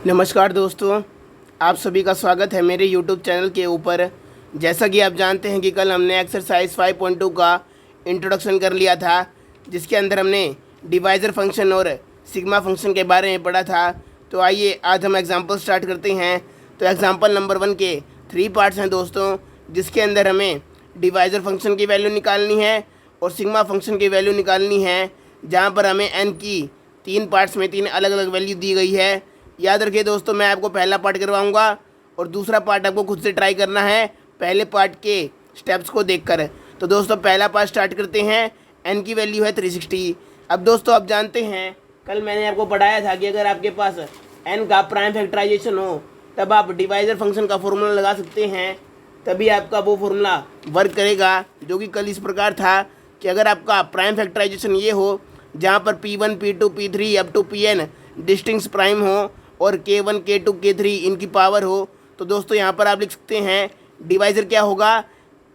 नमस्कार दोस्तों, आप सभी का स्वागत है मेरे YouTube चैनल के ऊपर। जैसा कि आप जानते हैं कि कल हमने एक्सरसाइज 5.2 का इंट्रोडक्शन कर लिया था, जिसके अंदर हमने डिवाइज़र फंक्शन और सिग्मा फंक्शन के बारे में पढ़ा था। तो आइए आज हम एग्जांपल स्टार्ट करते हैं। तो एग्जांपल नंबर 1 के 3 पार्ट्स हैं दोस्तों, जिसके अंदर हमें डिवाइज़र फंक्शन की वैल्यू निकालनी है और सिग्मा फंक्शन की वैल्यू निकालनी है, जहाँ पर हमें n की 3 पार्ट्स में 3 अलग अलग वैल्यू दी गई है। याद रखिए दोस्तों, मैं आपको पहला पार्ट करवाऊंगा और दूसरा पार्ट आपको खुद से ट्राई करना है पहले पार्ट के स्टेप्स को देखकर। तो दोस्तों पहला पार्ट स्टार्ट करते हैं। n की वैल्यू है 360। अब दोस्तों आप जानते हैं, कल मैंने आपको पढ़ाया था कि अगर आपके पास n का प्राइम फैक्टराइजेशन हो तब आप डिवाइज़र फंक्शन का फॉर्मूला लगा सकते हैं, तभी आपका वो फॉर्मूला वर्क करेगा। जो कि कल इस प्रकार था कि अगर आपका प्राइम फैक्टराइजेशन ये हो जहाँ पर P1 P2 P3 up to Pn distinct prime हो और K1 K2 K3 इनकी पावर हो, तो दोस्तों यहाँ पर आप लिख सकते हैं डिवाइज़र क्या होगा।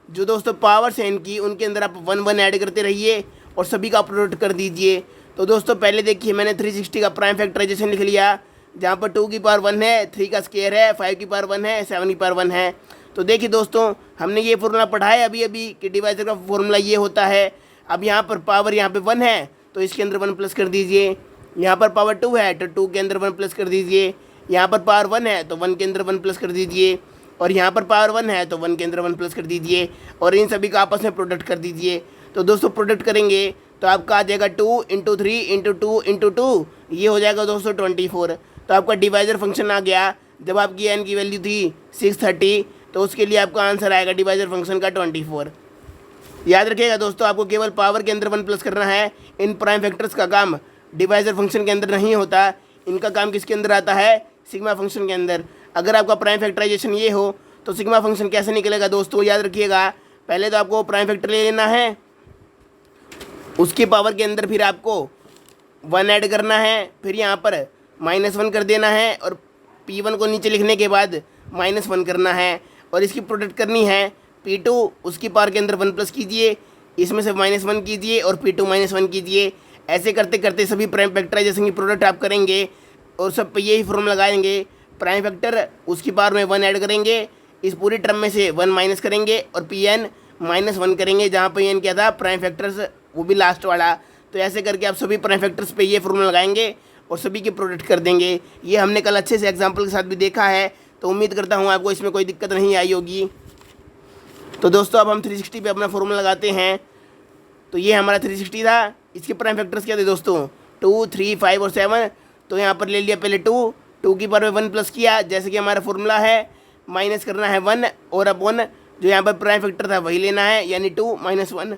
जो दोस्तों पावर से इनकी उनके अंदर आप 1 1 ऐड करते रहिए और सभी का प्रोडक्ट कर दीजिए। तो दोस्तों पहले देखिए, मैंने 360 का प्राइम फैक्टराइजेशन लिख लिया, जहाँ पर 2 की पावर 1 है, 3 का स्क्वायर है, 5 की पावर 1 है, 7 की पावर 1 है। तो देखिए दोस्तों, हमने ये फॉर्मूला पढ़ा है अभी अभी कि डिवाइज़र का फॉर्मूला ये होता है। अब यहाँ पर पावर यहाँ पे 1 है तो इसके अंदर 1 प्लस कर दीजिए। यहाँ पर पावर 2 है तो 2 के अंदर 1 प्लस कर दीजिए। यहाँ पर पावर 1 है तो 1 के अंदर 1 प्लस कर दीजिए, और यहाँ पर पावर 1 है तो 1 के अंदर 1 प्लस कर दीजिए, और इन सभी का आपस में प्रोडक्ट कर दीजिए। तो दोस्तों प्रोडक्ट करेंगे तो आपका आ जाएगा 2 इंटू 3 इंटू 2 इंटू 2, ये हो जाएगा दोस्तों 24। तो आपका डिवाइज़र फंक्शन आ गया। जब आपकी एन की वैल्यू थी 630, तो उसके लिए आपका आंसर आएगा डिवाइज़र फंक्शन का 24। याद रखिएगा दोस्तों, आपको केवल पावर के अंदर 1 प्लस करना है। इन प्राइम फैक्टर्स का काम डिवाइज़र फंक्शन के अंदर नहीं होता, इनका काम किसके अंदर आता है, सिग्मा फंक्शन के अंदर। अगर आपका प्राइम फैक्टराइजेशन ये हो तो सिग्मा फंक्शन कैसे निकलेगा दोस्तों, याद रखिएगा। पहले तो आपको प्राइम फैक्टर ले लेना है, उसकी पावर के अंदर फिर आपको 1 ऐड करना है, फिर यहाँ पर -1 कर देना है, और P1 को नीचे लिखने के बाद -1 करना है, और इसकी प्रोडक्ट करनी है P2, उसकी पावर के अंदर 1 प्लस कीजिए, इसमें से -1 कीजिए और P2 -1 कीजिए। ऐसे करते करते सभी प्राइम फैक्टराइजेशन की प्रोडक्ट आप करेंगे और सब पे यही फॉर्मूला लगाएंगे। प्राइम फैक्टर उसकी पावर में 1 ऐड करेंगे, इस पूरी टर्म में से 1 माइनस करेंगे और Pn -1 करेंगे, जहाँ पे n क्या था प्राइम फैक्टर्स, वो भी लास्ट वाला। तो ऐसे करके आप सभी प्राइम फैक्टर्स पे ये फॉर्मूला लगाएंगे और सभी की प्रोडक्ट कर देंगे। ये हमने कल अच्छे से एग्जाम्पल के साथ भी देखा है, तो उम्मीद करता हूँ आपको इसमें कोई दिक्कत नहीं आई होगी। तो दोस्तों अब हम 360 पे अपना फॉर्मूला लगाते हैं। तो ये हमारा 360 था, इसके प्राइम फैक्टर्स क्या थे दोस्तों, 2 3 5 और 7। तो यहाँ पर ले लिया पहले 2 की पावर में 1 प्लस किया, जैसे कि हमारा फॉर्मूला है, माइनस करना है 1 और अपॉन जो यहाँ पर प्राइम फैक्टर था वही लेना है, यानी 2 -1।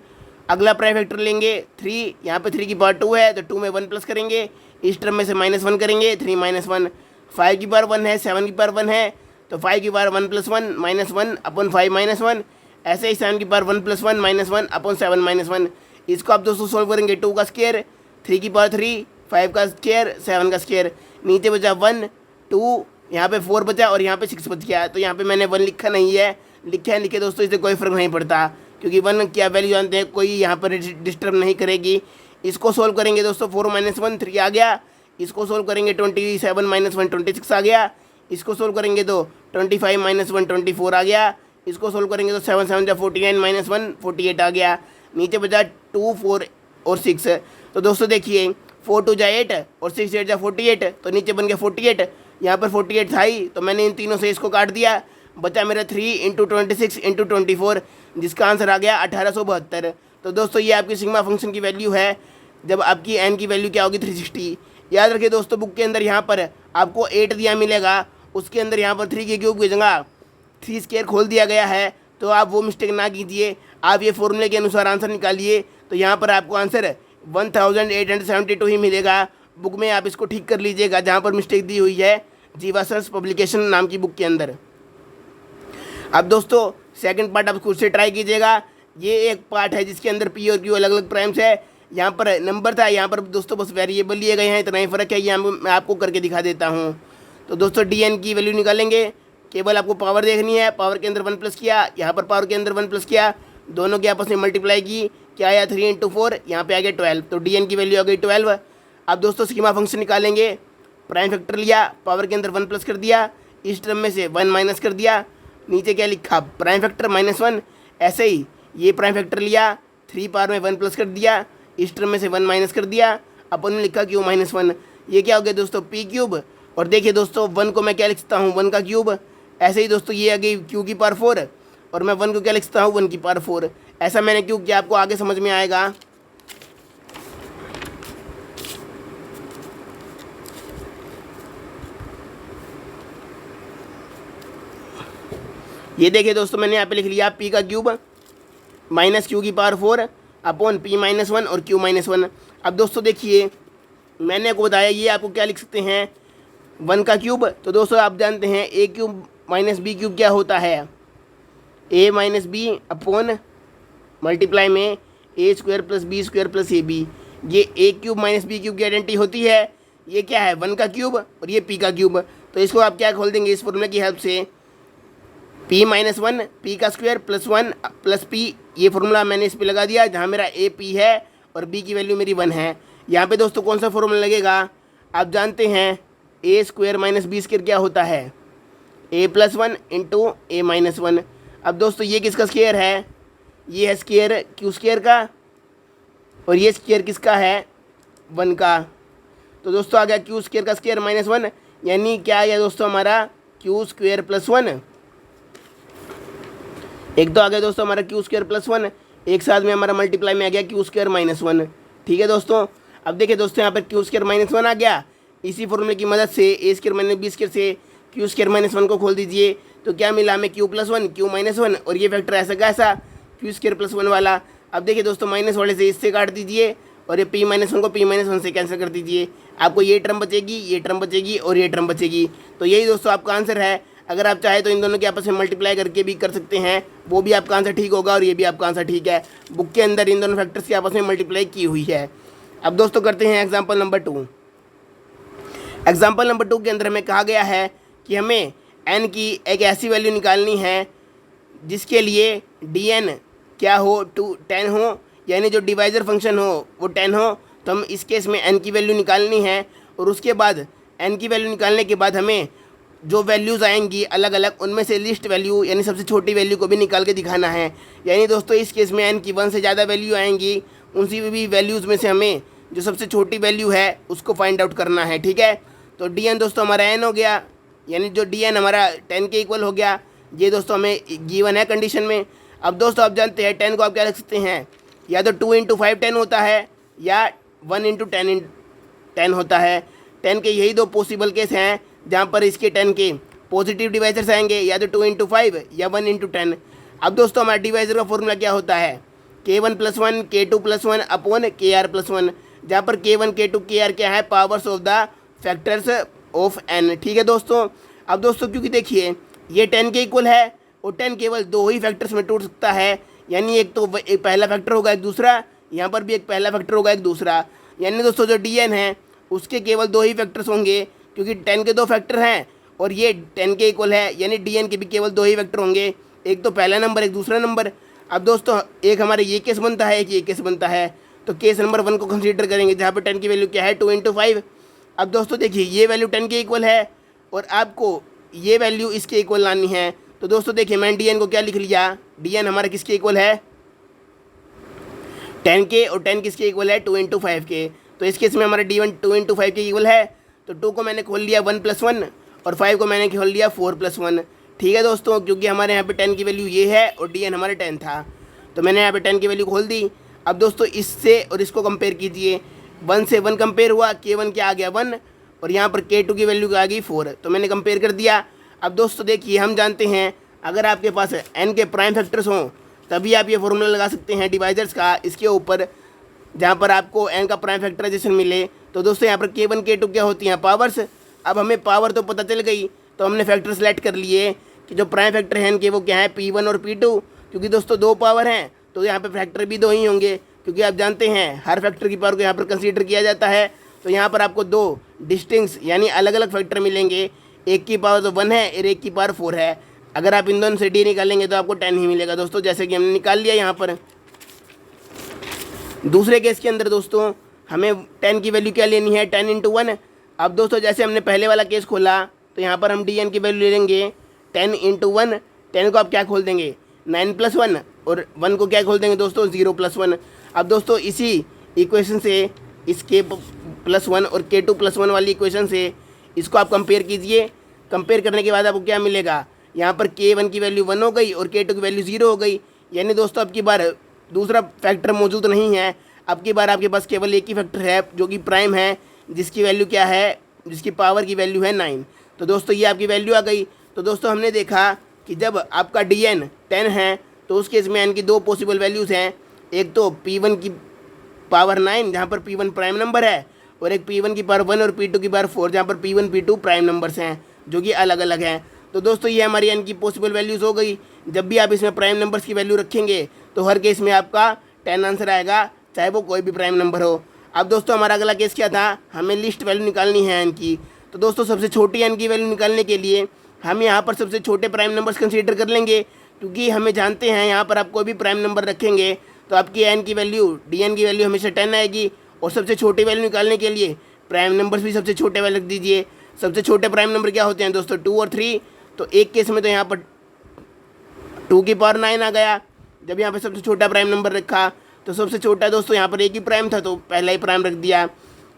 अगला प्राइम फैक्टर लेंगे 3, यहाँ पर 3 की पावर 2 है तो 2 में 1 प्लस करेंगे, इस टर्म में से -1 करेंगे, 3 -1। 5 की पावर 1 है, 7 की पावर 1 है तो 5 की पावर 1 + 1 -1 अपॉन 5 -1। ऐसे ही 7 की पावर 1 + 1 -1 अपॉन 7 -1। इसको आप दोस्तों सोल्व करेंगे, 2 का स्क्वायर, 3 की पावर 3, 5 का स्क्वायर, 7 का स्क्वायर, नीचे बचा 1 2, यहाँ पे 4 बचा और यहाँ पे 6 बच गया। तो यहाँ पे मैंने 1 लिखा नहीं है, लिखे है लिखे दोस्तों, इससे कोई फ़र्क नहीं पड़ता, क्योंकि 1 क्या वैल्यू जानते हैं, कोई यहाँ पर डिस्टर्ब नहीं करेगी। इसको सोल्व करेंगे दोस्तों, 4 - 1 3 आ गया। इसको सोल्व करेंगे 27 - 1 26 आ गया। इसको सोल्व करेंगे तो 25 - 1 24 आ गया। इसको सोल्व करेंगे तो 7 7 49 - 1 48 आ गया। नीचे बचा 2 4 और 6। तो दोस्तों देखिए, 4 2 = 8 और 6 8 = 48, तो नीचे बन गया 48। यहाँ पर 48 था ही, तो मैंने इन तीनों से इसको काट दिया, बचा मेरा 3 × 26 × 24, जिसका आंसर आ गया 1872। तो दोस्तों ये आपकी सिग्मा फंक्शन की वैल्यू है, जब आपकी n की वैल्यू क्या होगी 360। याद रखिए दोस्तों, बुक के अंदर यहाँ पर आपको 8 दिया मिलेगा, उसके अंदर यहाँ पर 3 की क्यूब की जगह 3 स्क्वायर खोल दिया गया है, तो आप वो मिस्टेक ना कीजिए, आप ये फॉर्मूले के अनुसार आंसर निकालिए। तो यहाँ पर आपको आंसर 1872 ही मिलेगा। बुक में आप इसको ठीक कर लीजिएगा जहाँ पर मिस्टेक दी हुई है, जीवासर्स पब्लिकेशन नाम की बुक के अंदर। अब दोस्तों सेकंड पार्ट आप खुद से ट्राई कीजिएगा। ये एक पार्ट है जिसके अंदर P और Q अलग अलग प्राइम्स है, यहाँ पर नंबर था, यहाँ पर दोस्तों बस वेरिएबल लिए गए हैं, इतना ही फ़र्क है। यहाँ मैं आपको करके दिखा देता हूँ। तो दोस्तों dn की वैल्यू निकालेंगे, केवल आपको पावर देखनी है, पावर के अंदर 1 प्लस किया, यहाँ पर पावर के अंदर 1 प्लस किया, दोनों के आपस में मल्टीप्लाई की, क्या आया 3 × 4, यहाँ पे आ गया 12। तो dn की वैल्यू आ गई 12। अब दोस्तों सिग्मा फंक्शन निकालेंगे, प्राइम फैक्टर लिया, पावर के अंदर 1 प्लस कर दिया, इस टर्म में से 1 माइनस कर दिया, नीचे क्या लिखा प्राइम फैक्टर -1। ऐसे ही ये प्राइम फैक्टर लिया, 3 पावर में 1 प्लस कर दिया, इस टर्म में से 1 माइनस कर दिया, अपन ने लिखा क्यू -1। ये क्या हो गया दोस्तों पी क्यूब। और देखिए दोस्तों 1 को मैं क्या लिख सकता हूँ 1 का क्यूब। ऐसे ही दोस्तों ये आ गई क्यू की पावर 4 और मैं 1 को क्या लिख सकता हूँ 1 की पावर 4। ऐसा मैंने क्यों किया आपको आगे समझ में आएगा। ये देखिए दोस्तों मैंने यहाँ पे लिख लिया पी का क्यूब माइनस क्यू की पावर 4 अपॉन पी -1 और क्यू -1। अब दोस्तों देखिए मैंने आपको बताया ये आपको क्या लिख सकते हैं 1 का क्यूब। तो दोस्तों आप जानते हैं A cube minus B cube क्या होता है, A minus B upon multiply में A square plus B square plus A B. ये A cube minus B cube की आइडेंटिटी होती है। ये क्या है 1 का क्यूब और ये पी का क्यूब। तो इसको आप क्या खोल देंगे इस फॉर्मूले की हेल्प से, पी -1 पी का स्क्वायर प्लस 1 प्लस पी। ये फॉर्मूला मैंने इस पर लगा दिया जहाँ मेरा ए पी है और बी की वैल्यू मेरी 1 है। यहाँ पे दोस्तों कौन सा फॉर्मूला लगेगा, आप जानते हैं ए स्क्वायर माइनस बी स्क्वायर क्या होता है ए प्लस 1 इंटू ए -1। अब दोस्तों ये किसका स्क्वायर है, ये है स्क्वायर क्यू स्क्वायर का और ये स्क्वायर किसका है 1 का। तो दोस्तों आ गया क्यू स्क्वायर का स्क्वायर -1 यानी क्या आ गया दोस्तों हमारा क्यू स्क्वायर प्लस 1। एक तो आ गया दोस्तों हमारा क्यू स्क्वायर प्लस 1, एक साथ में हमारा मल्टीप्लाई में आ गया क्यू स्क्वायर -1। ठीक है दोस्तों। अब देखिए दोस्तों यहाँ पर क्यू स्क्वायर -1 आ गया। इसी फॉर्मूले की मदद से ए स्क्वायर माइनस बी स्क्वायर से क्यू स्क्वायर -1 को खोल दीजिए तो क्या मिला हमें क्यू प्लस 1 क्यू -1 और ये फैक्टर ऐसा कैसा क्यू स्क्वायर प्लस 1 वाला। अब देखिए दोस्तों माइनस वाले से इससे काट दीजिए और ये पी -1 को पी -1 से कैंसिल कर दीजिए। आपको ये टर्म बचेगी, ये टर्म बचेगी और ये टर्म बचेगी। तो यही दोस्तों आपका आंसर है। अगर आप चाहे तो इन दोनों के आपस में मल्टीप्लाई करके भी कर सकते हैं, वो भी आपका आंसर ठीक होगा और ये भी आपका आंसर ठीक है। बुक के अंदर इन दोनों फैक्टर्स की आपस में मल्टीप्लाई की हुई है। अब दोस्तों करते हैं एग्जाम्पल नंबर 2। एग्जाम्पल नंबर 2 के अंदर हमें कहा गया है कि हमें n की एक ऐसी वैल्यू निकालनी है जिसके लिए dn क्या हो 10 हो, यानी जो डिवाइजर फंक्शन हो वो 10 हो। तो हम इस केस में n की वैल्यू निकालनी है और उसके बाद n की वैल्यू निकालने के बाद हमें जो वैल्यूज़ आएंगी अलग अलग उनमें से लिस्ट वैल्यू यानी सबसे छोटी वैल्यू को भी निकाल के दिखाना है। यानी दोस्तों इस केस में n की 1 से ज़्यादा वैल्यू आएंगी, उनसी भी वैल्यूज़ में से हमें जो सबसे छोटी वैल्यू है उसको फाइंड आउट करना है। ठीक है, तो dn दोस्तों हमारा n हो गया, यानी जो dn हमारा 10 के इक्वल हो गया। ये दोस्तों हमें गिवन है कंडीशन में। अब दोस्तों आप जानते हैं 10 को आप क्या लिख सकते हैं, या तो 2 × 5 10 होता है या 1 × 10 होता है। 10 के यही दो पॉसिबल केस हैं जहाँ पर इसके 10 के पॉजिटिव डिवाइजर्स आएंगे, या तो 2 × 5 या 1 × 10। अब दोस्तों हमारा डिवाइजर का फॉर्मूला क्या होता है k1 + 1 k2 + 1 अपॉन kr + 1, जहाँ पर k1 k2 kr क्या है powers of the factors of n। ठीक है दोस्तों। अब दोस्तों क्योंकि देखिए ये 10 के इक्वल है और 10 केवल दो ही फैक्टर्स में टूट सकता है, यानी एक तो एक पहला फैक्टर होगा एक दूसरा, यहाँ पर भी एक पहला फैक्टर होगा एक दूसरा। यानी दोस्तों जो dn है उसके केवल दो ही फैक्टर्स होंगे क्योंकि 10 के दो फैक्टर हैं और ये 10 के इक्वल है, यानी dn के भी केवल दो ही फैक्टर होंगे, एक तो पहला नंबर एक दूसरा नंबर। अब दोस्तों एक हमारे ये केस बनता है, एक ये केस बनता है। तो केस नंबर 1 को कंसीडर करेंगे जहाँ पर 10 की वैल्यू क्या है 2 × 5। अब दोस्तों देखिए ये वैल्यू 10 के इक्वल है और आपको ये वैल्यू इसके इक्वल लानी है। तो दोस्तों देखिए मैंने dn को क्या लिख लिया, dn हमारा किसके इक्वल है 10 के और 10 किसके इक्वल है 2 × 5 के। तो इस केस में हमारा d1 2 × 5 के इक्वल है। तो 2 को मैंने खोल लिया 1 + 1 और 5 को मैंने खोल लिया 4 + 1। ठीक है दोस्तों, क्योंकि हमारे यहाँ पे 10 की वैल्यू ये है और dn हमारा 10 था, तो मैंने यहाँ पे 10 की वैल्यू खोल दी। अब दोस्तों इससे और इसको कंपेयर कीजिए, 1 से 1 कंपेयर हुआ, k1 क्या आ गया 1 और यहाँ पर k2 की वैल्यू आ गई 4, तो मैंने कंपेयर कर दिया। अब दोस्तों देखिए हम जानते हैं अगर आपके पास n के प्राइम फैक्टर्स हों तभी आप ये फॉर्मूला लगा सकते हैं डिवाइजर्स का इसके ऊपर, जहाँ पर आपको n का प्राइम फैक्टराइजेशन मिले। तो दोस्तों यहाँ पर k1 k2 क्या होती हैं पावर्स। अब हमें पावर तो पता चल गई, तो हमने फैक्टर सेलेक्ट कर लिए कि जो प्राइम फैक्टर हैं इनके वो क्या है P1 और P2। क्योंकि दोस्तों दो पावर हैं तो यहाँ पे फैक्टर भी दो ही होंगे, क्योंकि आप जानते हैं हर फैक्टर की पावर को यहाँ पर कंसीडर किया जाता है। तो यहाँ पर आपको दो डिस्टिंक्ट यानी अलग अलग फैक्टर मिलेंगे, एक की पावर तो 1 है और एक की पावर 4 है। अगर आप इन दोनों से d निकालेंगे तो आपको 10 ही मिलेगा दोस्तों, जैसे कि हमने निकाल लिया यहाँ पर। दूसरे केस के अंदर दोस्तों हमें 10 की वैल्यू क्या लेनी है 10 × 1। अब दोस्तों जैसे हमने पहले वाला केस खोला तो यहाँ पर हम डी एन की वैल्यू ले लेंगे 10 इंटू 1। 10 को आप क्या खोल देंगे 9 + 1 और 1 को क्या खोल देंगे दोस्तों 0 + 1। अब दोस्तों इसी इक्वेशन से इस k +1 और k2 +1 वाली इक्वेशन से इसको आप कंपेयर कीजिए। कंपेयर करने के बाद आपको क्या मिलेगा, यहाँ पर k1 की वैल्यू 1 हो गई और k2 की वैल्यू 0 हो गई। यानी दोस्तों अब की बार दूसरा फैक्टर मौजूद नहीं है, अब की बार आपके पास केवल एक ही फैक्टर है जो कि प्राइम है, जिसकी वैल्यू क्या है, जिसकी पावर की वैल्यू है 9। तो दोस्तों ये आपकी वैल्यू आ गई। तो दोस्तों हमने देखा कि जब आपका डी एन 10 है तो उस केस में एन की दो पॉसिबल वैल्यूज़ हैं, एक तो P1 की पावर 9 जहाँ पर P1 प्राइम नंबर है, और एक P1 की पावर 1 और P2 की पावर 4 जहाँ पर P1 P2 प्राइम नंबर्स हैं जो कि अलग अलग हैं। तो दोस्तों ये हमारी एन की पॉसिबल वैल्यूज़ हो गई। जब भी आप इसमें प्राइम नंबर्स की वैल्यू रखेंगे तो हर केस में आपका 10 आंसर आएगा, चाहे वो कोई भी प्राइम नंबर हो। अब दोस्तों हमारा अगला केस क्या था, हमें लिस्ट वैल्यू निकालनी है एन की। तो दोस्तों सबसे छोटी एन की वैल्यू निकालने के लिए हम यहाँ पर सबसे छोटे प्राइम नंबर्स कंसीडर कर लेंगे, क्योंकि हमें जानते हैं यहाँ पर आप कोई भी प्राइम नंबर रखेंगे तो आपकी एन की वैल्यू डी एन की वैल्यू हमेशा 10 आएगी। और सबसे छोटी वैल्यू निकालने के लिए प्राइम नंबर्स भी सबसे छोटे वाले रख दीजिए। सबसे छोटे प्राइम नंबर क्या होते हैं दोस्तों 2 और 3। तो एक केस में तो यहाँ पर 2 की पावर 9 आ गया। जब यहाँ पर सबसे छोटा प्राइम नंबर रखा तो सबसे छोटा दोस्तों यहाँ पर एक ही प्राइम था तो पहला ही प्राइम रख दिया।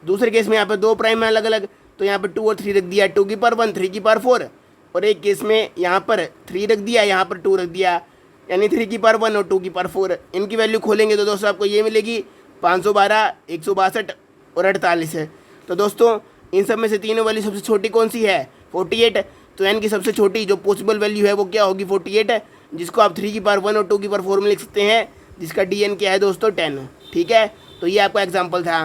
दूसरे केस में यहाँ पर दो प्राइम है अलग अलग, तो यहाँ पर 2 और 3 रख दिया, 2 की पावर 1 3 की पावर 4। और एक केस में यहाँ पर 3 रख दिया, यहाँ पर 2 रख दिया, यानी 3 की पावर 1 और 2 की पावर 4। इनकी वैल्यू खोलेंगे तो दोस्तों आपको ये मिलेगी 512, 162 और 48 है। तो दोस्तों इन सब में से तीनों वैल्यू सबसे छोटी कौन सी है 48। तो एन की सबसे छोटी जो पॉसिबल वैल्यू है वो क्या होगी 48, जिसको आप 3 की पावर 1 और 2 की पावर 4 में लिख सकते हैं, जिसका डी एन क्या है दोस्तों 10। ठीक है, तो ये आपका एग्जाम्पल था।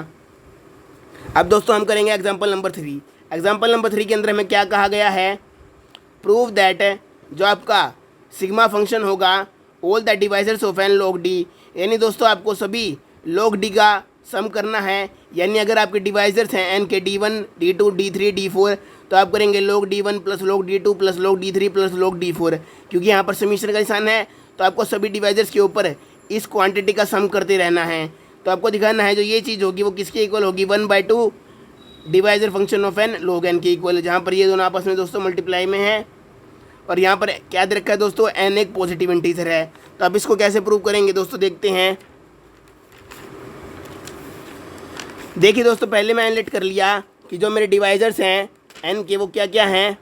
अब दोस्तों हम करेंगे एग्जाम्पल नंबर 3। एग्जाम्पल नंबर 3 के अंदर हमें क्या कहा गया है, प्रूव दैट जो आपका सिग्मा फंक्शन होगा all the divisors of N log D. यानी दोस्तों आपको सभी लॉग डी का सम करना है। यानी अगर आपके डिवाइजर्स हैं एन के D1 D2 D3 D4 तो आप करेंगे log D1 plus log D2 plus log D3 plus log D4। क्योंकि यहाँ पर समीशन का निशान है तो आपको सभी डिवाइजर्स के ऊपर इस क्वांटिटी का सम करते रहना है। तो आपको दिखाना है जो ये चीज़ होगी वो किसके इक्वल होगी 1/2 divisor function of N log n के इक्वल, जहाँ पर ये दोनों आपस में दोस्तों मल्टीप्लाई में है। और यहाँ पर क्या दे रखा है दोस्तों n एक पॉजिटिव इंटीजर है। तो अब इसको कैसे प्रूव करेंगे दोस्तों देखते हैं। देखिए दोस्तों पहले मैंने लेट कर लिया कि जो मेरे डिवाइजर्स हैं n के वो क्या क्या हैं।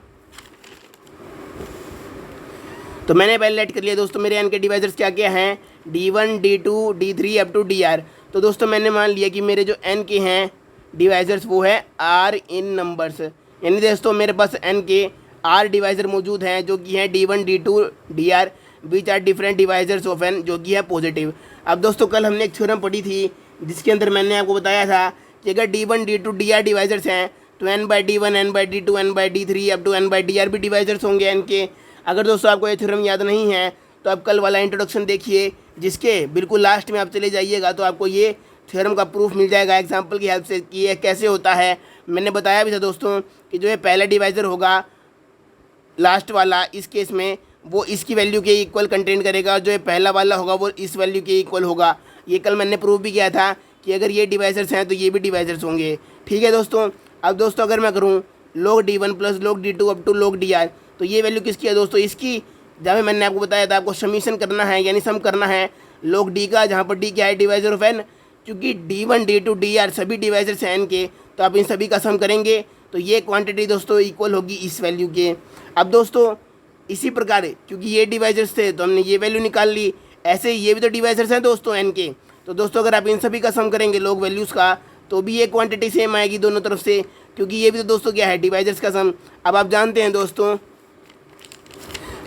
तो मैंने पहले लेट कर लिया दोस्तों मेरे n के डिवाइजर्स क्या क्या हैं D1 D2 D3 up to DR। तो दोस्तों मैंने मान लिया कि मेरे जो n के हैं डिवाइजर्स वो है r इन नंबर्स। यानी दोस्तों मेरे पास n के r डिवाइजर मौजूद हैं जो कि हैं D1 D2 DR which are different divisors of n, जो कि है पॉजिटिव। अब दोस्तों कल हमने एक थ्योरम पढ़ी थी जिसके अंदर मैंने आपको बताया था कि अगर D1 D2 DR डिवाइजर्स हैं तो n/D1 n/D2 n/D3 up to n/DR भी डिवाइजर्स होंगे n के। अगर दोस्तों आपको ये थ्योरम याद नहीं है तो आप कल वाला इंट्रोडक्शन देखिए, जिसके बिल्कुल लास्ट में आप चले जाइएगा तो आपको ये थ्योरम का प्रूफ मिल जाएगा एग्जाम्पल की हेल्प से कि ये कैसे होता है। मैंने बताया भी था दोस्तों कि जो ये पहला डिवाइजर होगा लास्ट वाला, इस केस में वो इसकी वैल्यू के इक्वल कंटेन करेगा, जो ये पहला वाला होगा वो इस वैल्यू के इक्वल होगा। ये कल मैंने प्रूफ भी किया था कि अगर ये डिवाइजर्स हैं तो ये भी डिवाइजर्स होंगे। ठीक है दोस्तों। अब दोस्तों अगर मैं करूँ log D1 plus log D2 up to log DR तो ये वैल्यू किसकी है दोस्तों इसकी, जहाँ मैंने आपको बताया था आपको समीशन करना है यानी सम करना है log D का, जहाँ पर D क्या है डिवाइजर ऑफ n। क्योंकि D1 D2 DR सभी डिवाइजर्स हैं n के, तो आप इन सभी का सम करेंगे तो ये क्वांटिटी दोस्तों इक्वल होगी इस वैल्यू के। अब दोस्तों इसी प्रकार क्योंकि ये डिवाइजर्स थे तो हमने ये वैल्यू निकाल ली, ऐसे ही ये भी तो डिवाइजर्स हैं दोस्तों n के। तो दोस्तों अगर आप इन सभी का सम करेंगे log वैल्यूज़ का तो भी ये क्वांटिटी सेम आएगी दोनों तरफ से, क्योंकि ये भी तो दोस्तों क्या है डिवाइजर्स का सम। अब आप जानते हैं दोस्तों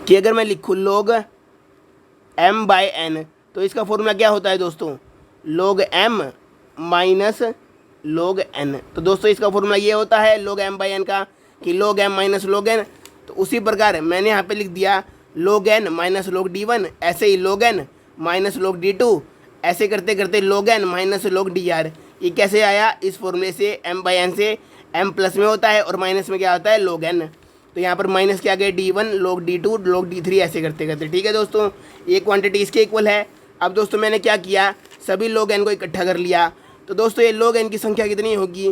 कि अगर मैं लिखूँ log m/n तो इसका फॉर्मूला क्या होता है दोस्तों log m minus log n। तो दोस्तों इसका फॉर्मूला ये होता है log m/n का कि log m minus log n। तो उसी प्रकार मैंने यहाँ पे लिख दिया log n minus log D1, ऐसे ही log n minus log D2, ऐसे करते करते log n minus log DR। ये कैसे आया इस फॉर्मूले से m/n से m प्लस में होता है और माइनस में क्या होता है log n। तो यहाँ पर माइनस क्या गया D1 log D2 log D3 ऐसे करते करते। ठीक है दोस्तों, ये क्वांटिटी इसके इक्वल है। अब दोस्तों मैंने क्या किया सभी log n को इकट्ठा कर लिया। तो दोस्तों ये log n की संख्या कितनी होगी,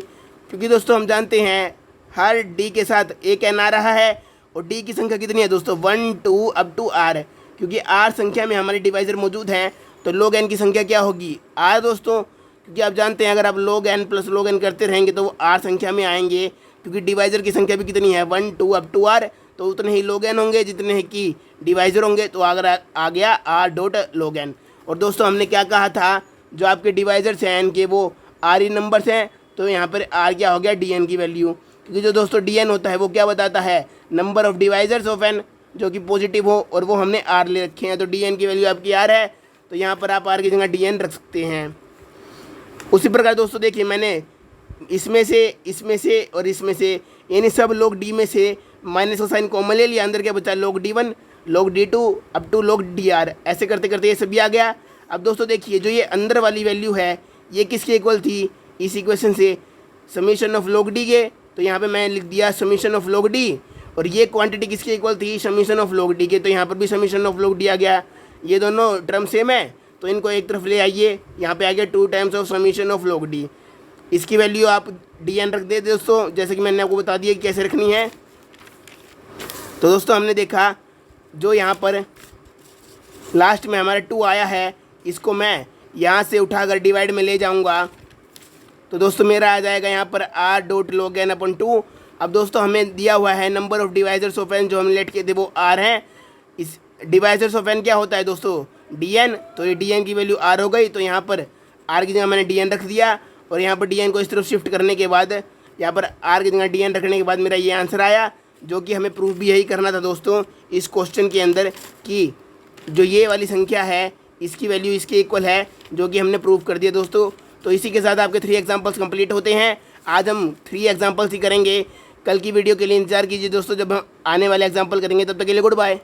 क्योंकि दोस्तों हम जानते हैं हर डी के साथ एक एन आ रहा है और डी की संख्या कितनी है दोस्तों 1 2 अप टू आर, क्योंकि आर संख्या में हमारे डिवाइजर मौजूद हैं तो log n की संख्या क्या होगी आर दोस्तों, क्योंकि आप जानते हैं अगर आप log n plus log n करते रहेंगे तो वो आर संख्या में आएंगे, क्योंकि डिवाइजर की संख्या भी कितनी है 1 2 अप टू आर, तो उतने ही log n होंगे जितने ही की डिवाइजर होंगे, तो अगर आ गया आर डॉट log n। और दोस्तों हमने क्या कहा था, जो आपके डिवाइजर्स हैं इनके वो आर ई नंबर्स हैं, तो यहाँ पर आर क्या हो गया डी एन की वैल्यू, क्योंकि जो दोस्तों डी एन होता है वो क्या बताता है number of divisors of N, जो कि पॉजिटिव हो, और वो हमने आर ले रखे हैं, तो डी एन की वैल्यू आपकी आर है, तो यहाँ पर आप आर की जगह डी एन रख सकते हैं। उसी प्रकार दोस्तों देखिए मैंने इसमें से और इसमें से यानी सब लोग डी में से माइनस का साइन कॉमन ले लिया, अंदर क्या बचा log d1 log d2 up to log dr, ऐसे करते करते ये सभी आ गया। अब दोस्तों देखिए जो ये अंदर वाली वैल्यू है ये किसके इक्वल थी, इस इक्वेशन से समीशन ऑफ log d के, तो यहाँ पे मैं लिख दिया समीशन ऑफ log d, और ये क्वांटिटी किसके इक्वल थी समीशन ऑफ log d के, तो यहाँ पर भी समीशन ऑफ log d आ गया। ये दोनों टर्म सेम है तो इनको एक तरफ ले आइए, यहाँ पे आ गया 2 times of summation of log d, इसकी वैल्यू आप dn रख दे दोस्तों, जैसे कि मैंने आपको बता दिया कि कैसे रखनी है। तो दोस्तों हमने देखा जो यहाँ पर लास्ट में हमारा 2 आया है, इसको मैं यहाँ से उठाकर डिवाइड में ले जाऊँगा, तो दोस्तों मेरा आ जाएगा यहाँ पर r डॉट log n अपन 2। अब दोस्तों हमें दिया हुआ है number of divisors of n, जो हम लेट के थे वो r है। इस डिवाइजर्स ऑफ n क्या होता है दोस्तों dn, तो ये dn की वैल्यू r हो गई, तो यहाँ पर r की जगह मैंने dn रख दिया, और यहाँ पर dn को इस तरफ शिफ्ट करने के बाद यहाँ पर r की जगह dn रखने के बाद मेरा ये आंसर आया, जो कि हमें प्रूफ भी यही करना था दोस्तों इस क्वेश्चन के अंदर, कि जो ये वाली संख्या है इसकी वैल्यू इसके इक्वल है, जो कि हमने प्रूफ कर दिया दोस्तों। तो इसी के साथ आपके 3 एग्जाम्पल्स कंप्लीट होते हैं। आज हम 3 एग्जाम्पल्स ही करेंगे, कल की वीडियो के लिए इंतजार कीजिए दोस्तों जब हम आने वाले एग्जाम्पल करेंगे, तब तक के लिए गुड बाय।